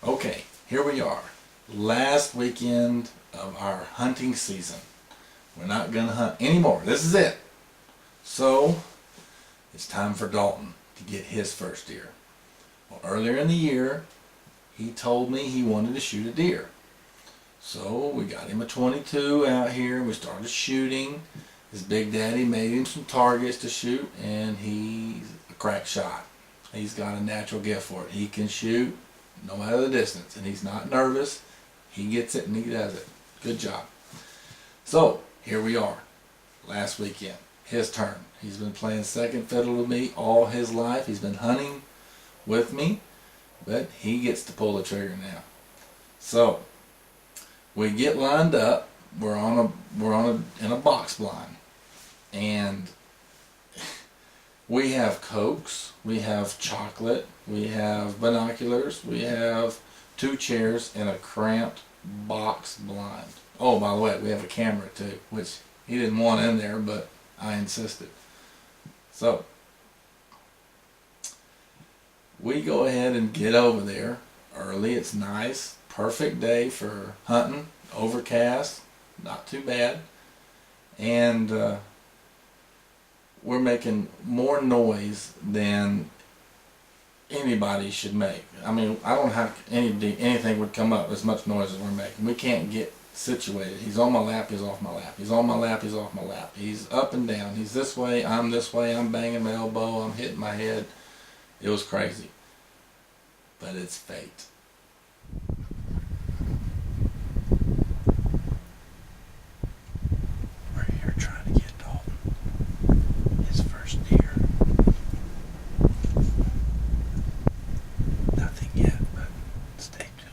Okay, here we are. Last weekend of our hunting season. We're not going to hunt anymore. This is it. So, it's time for Dalton to get his first deer. Well, earlier in the year, he told me he wanted to shoot a deer. So, we got him a 22 out here. We started shooting. His big daddy made him some targets to shoot, and he's a crack shot. He's got a natural gift for it. He can shoot no matter the distance, and he's not nervous. He gets it and he does it. Good job. So here we are, last weekend, his turn. He's been playing second fiddle to me all his life. He's been hunting with me, but he gets to pull the trigger now. So we get lined up. In a box blind, and we have Cokes, we have chocolate, we have binoculars, we have 2 chairs, and a cramped box blind. Oh, by the way, we have a camera too, which he didn't want in there, but I insisted. So, we go ahead and get over there early. It's nice, perfect day for hunting, overcast, not too bad. And we're making more noise than anybody should make. I mean, I don't have anything would come up as much noise as we're making. We can't get situated. He's on my lap, he's off my lap. He's on my lap, he's off my lap. He's up and down. He's this way, I'm banging my elbow, I'm hitting my head. It was crazy. But it's fate. We're here trying to get Dalton his first deer. Nothing yet, but stay tuned.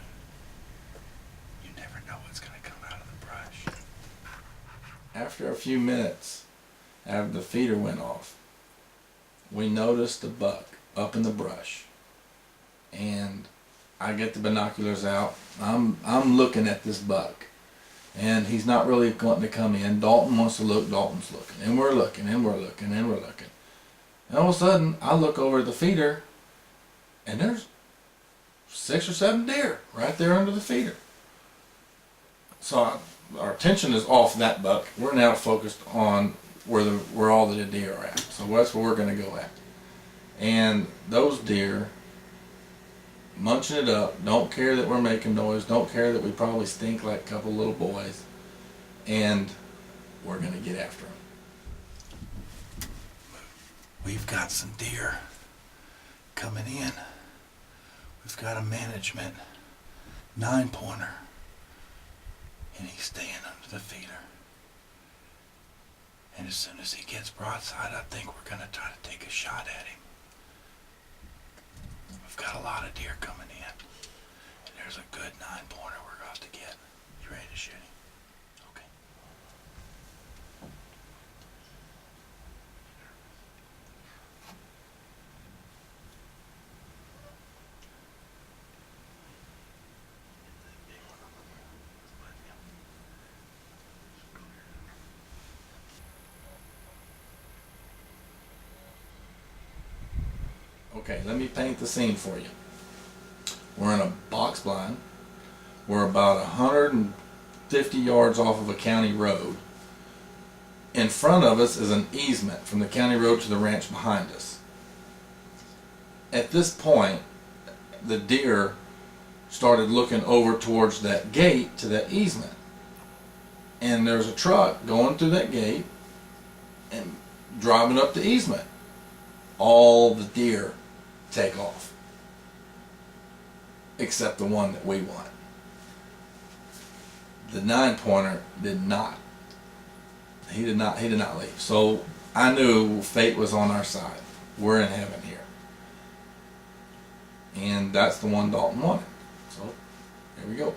You never know what's going to come out of the brush. After a few minutes, after the feeder went off, we noticed a buck up in the brush. And I get the binoculars out. I'm looking at this buck. And he's not really wanting to come in. Dalton wants to look, Dalton's looking. And we're looking, and we're looking, and we're looking. And all of a sudden, I look over at the feeder, and there's 6 or 7 deer right there under the feeder. So our attention is off that buck. We're now focused on where all the deer are at. So that's where we're going to go at. And those deer, munching it up, don't care that we're making noise, don't care that we probably stink like a couple little boys, and we're going to get after them. We've got some deer coming in. We've got a management 9-pointer, and he's staying under the feeder. And as soon as he gets broadside, I think we're going to try to take a shot at him. We've got a lot of deer coming in. And there's a good 9-pointer we're about to get. You ready to shoot him? Okay. Okay, let me paint the scene for you. We're in a box blind. We're about 150 yards off of a county road. In front of us is an easement from the county road to the ranch behind us. At this point, the deer started looking over towards that gate to that easement. And there's a truck going through that gate and driving up the easement. All the deer take off, except the one that we want. The 9-pointer did not. He did not leave. So I knew fate was on our side. We're in heaven here. And that's the one Dalton wanted. So here we go.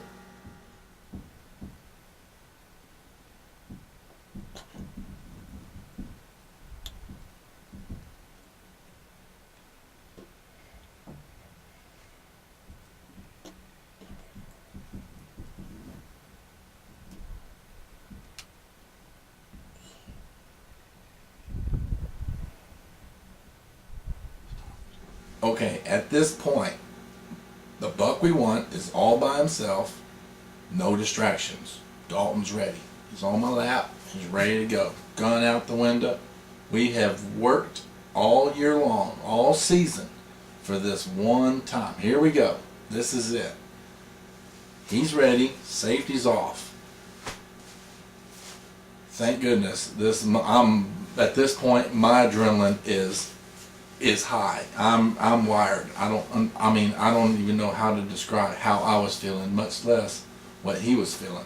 Okay, at this point, The buck we want is all by himself, no distractions. Dalton's ready. He's on my lap. He's ready to go. Gun out the window. We have worked all year long, all season, for this one time. Here we go. This is it. He's ready. Safety's off. Thank goodness. I'm at this point. My adrenaline is high. I'm wired. I don't even know how to describe how I was feeling, much less what he was feeling.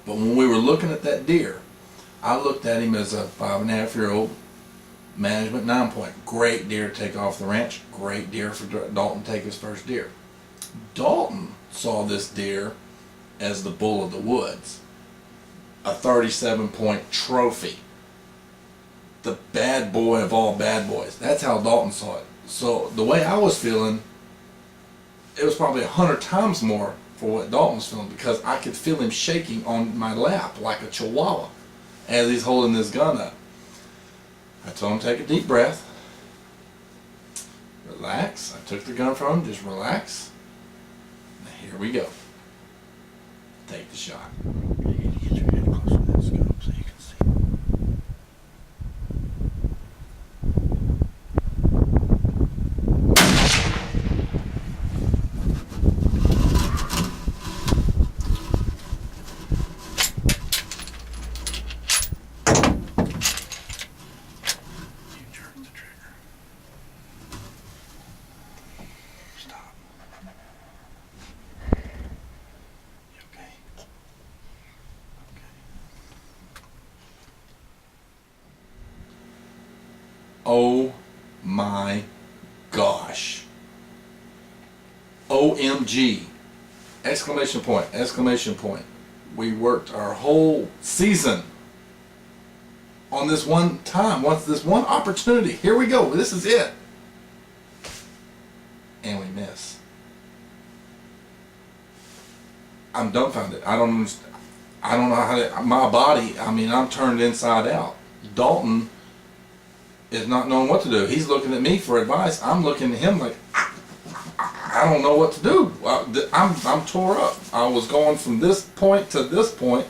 But when we were looking at that deer, I looked at him as a 5.5-year-old management 9-point. Great deer to take off the ranch. Great deer for Dalton to take his first deer. Dalton saw this deer as the bull of the woods, a 37-point trophy, the bad boy of all bad boys. That's how Dalton saw it. So the way I was feeling, it was probably 100 times more for what Dalton was feeling, because I could feel him shaking on my lap like a chihuahua as he's holding this gun up. I told him to take a deep breath, relax. I took the gun from him, just relax. Now here we go. Take the shot. You need to get your head closer to that scope so you can see. Oh my gosh. OMG. Exclamation point, exclamation point. We worked our whole season on this one time, this one opportunity. Here we go, this is it. And we miss. I'm dumbfounded. I don't know how my body, I'm turned inside out. Dalton is not knowing what to do. He's looking at me for advice. I'm looking at him like, I don't know what to do. I'm tore up. I was going from this point to this point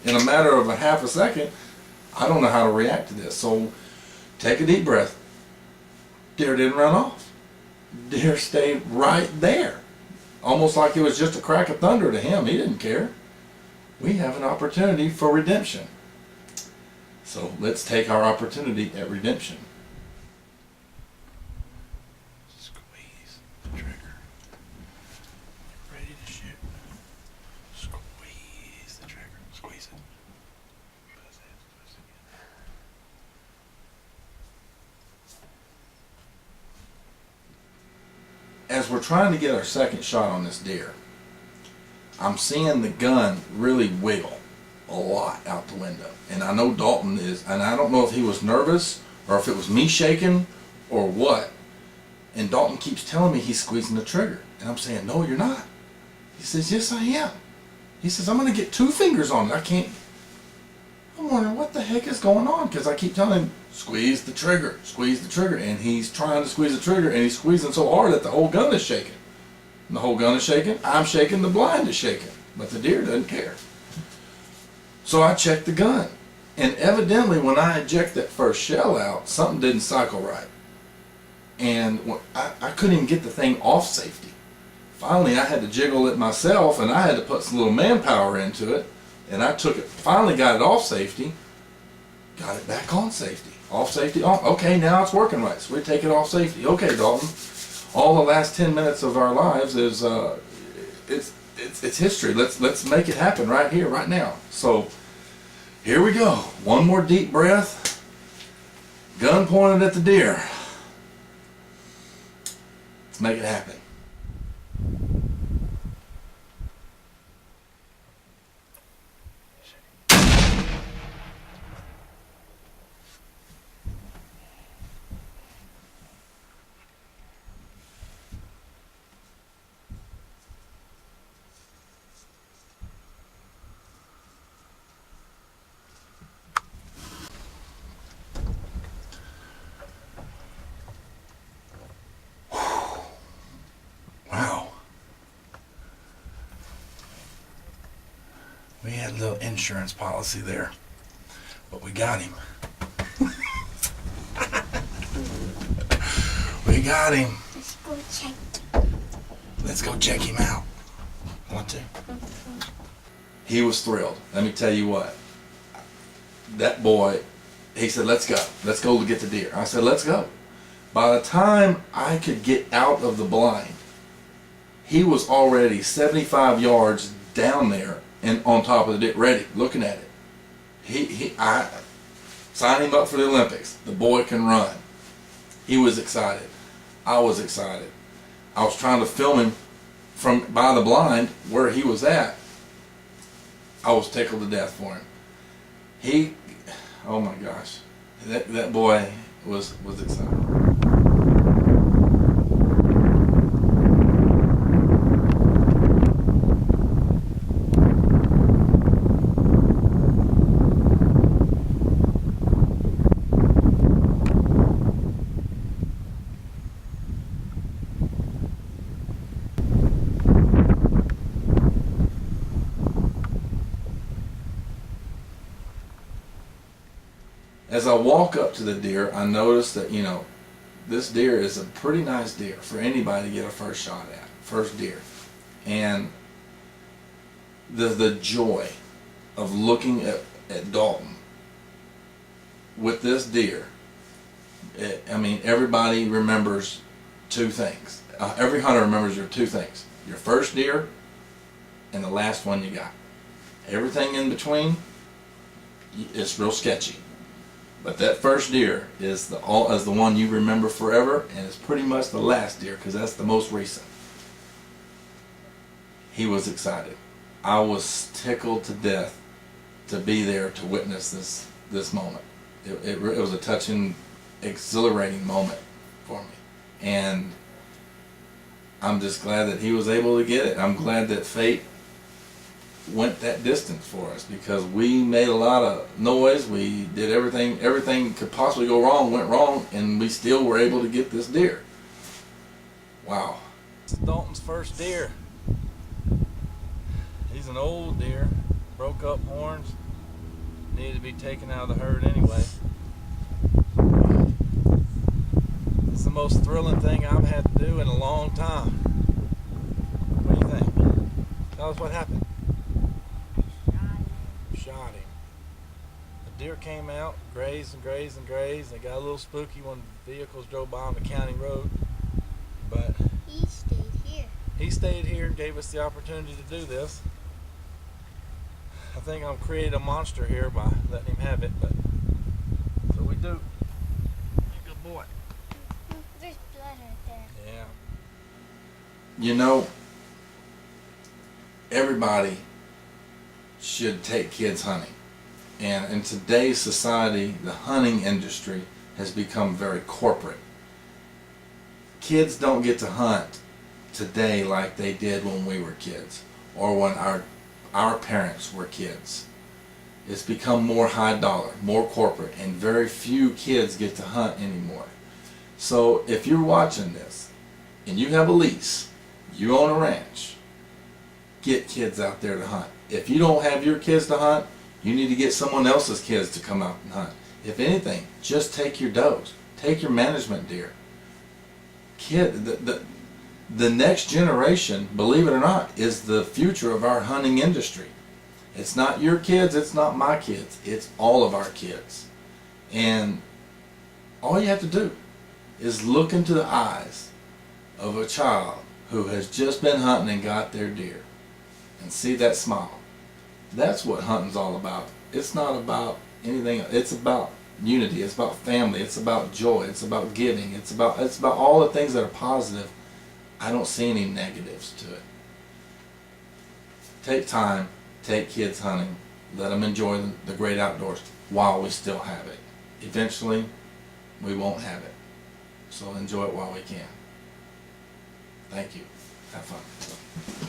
in a matter of a half a second. I don't know how to react to this. So take a deep breath. Deer didn't run off. Deer stayed right there. Almost like it was just a crack of thunder to him. He didn't care. We have an opportunity for redemption. So let's take our opportunity at redemption. Squeeze the trigger. Ready to shoot. Squeeze the trigger. Squeeze it. As we're trying to get our second shot on this deer, I'm seeing the gun really wiggle a lot out the window. And I know Dalton is, and I don't know if he was nervous or if it was me shaking or what. And Dalton keeps telling me he's squeezing the trigger. And I'm saying, no, you're not. He says, yes, I am. He says, I'm going to get 2 fingers on it. I can't. I'm wondering what the heck is going on, because I keep telling him, squeeze the trigger, squeeze the trigger. And he's trying to squeeze the trigger, and he's squeezing so hard that the whole gun is shaking. And the whole gun is shaking. I'm shaking. The blind is shaking. But the deer doesn't care. So I checked the gun. And evidently when I eject that first shell out, something didn't cycle right. And I couldn't even get the thing off safety. Finally I had to jiggle it myself, and I had to put some little manpower into it. And I took it, finally got it off safety, got it back on safety. Off safety, on. Okay, now it's working right. So we take it off safety. Okay, Dalton, all the last 10 minutes of our lives is, it's history. Let's make it happen right here, right now. So here we go. One more deep breath. Gun pointed at the deer. Let's make it happen. We had a little insurance policy there, but we got him. We got him. Let's go check. Let's go check him out. Want to? He was thrilled. Let me tell you what. That boy, he said, let's go. Let's go to get the deer. I said, let's go. By the time I could get out of the blind, he was already 75 yards down there and on top of the deer, ready, looking at it. I signed him up for the Olympics. The boy can run. He was excited. I was excited. I was trying to film him from by the blind where he was at. I was tickled to death for him. Oh my gosh, that boy was excited. As I walk up to the deer, I notice that, this deer is a pretty nice deer for anybody to get a first shot at, first deer. And the joy of looking at Dalton with this deer, everybody remembers two things. Every hunter remembers your two things. Your first deer and the last one you got. Everything in between, it's real sketchy. But that first deer is the one you remember forever, and it's pretty much the last deer because that's the most recent. He was excited. I was tickled to death to be there to witness this moment. It was a touching, exhilarating moment for me, and I'm just glad that he was able to get it. I'm glad that fate went that distance for us because we made a lot of noise. We did everything could possibly go wrong went wrong, and we still were able to get this deer. Wow. It's Dalton's first deer. He's an old deer, broke up horns, needed to be taken out of the herd anyway. It's the most thrilling thing I've had to do in a long time. What do you think? Tell us what happened. Shot him. The deer came out, grazed and grazed and grazed. They got a little spooky when vehicles drove by on the county road, but he stayed here. He stayed here and gave us the opportunity to do this. I think I've created a monster here by letting him have it, but so we do. Good boy. There's blood right there. Yeah. Everybody should take kids hunting. And in today's society, the hunting industry has become very corporate. Kids don't get to hunt today like they did when we were kids or when our parents were kids. It's become more high dollar, more corporate, and very few kids get to hunt anymore. So if you're watching this and you have a lease, you own a ranch, get kids out there to hunt. If you don't have your kids to hunt, you need to get someone else's kids to come out and hunt. If anything, just take your does. Take your management deer. The next generation, believe it or not, is the future of our hunting industry. It's not your kids, it's not my kids, it's all of our kids. And all you have to do is look into the eyes of a child who has just been hunting and got their deer and see that smile. That's what hunting's all about. It's not about anything. It's about unity. It's about family. It's about joy. It's about giving. It's about all the things that are positive. I don't see any negatives to it. Take time. Take kids hunting. Let them enjoy the great outdoors while we still have it. Eventually, we won't have it. So enjoy it while we can. Thank you. Have fun.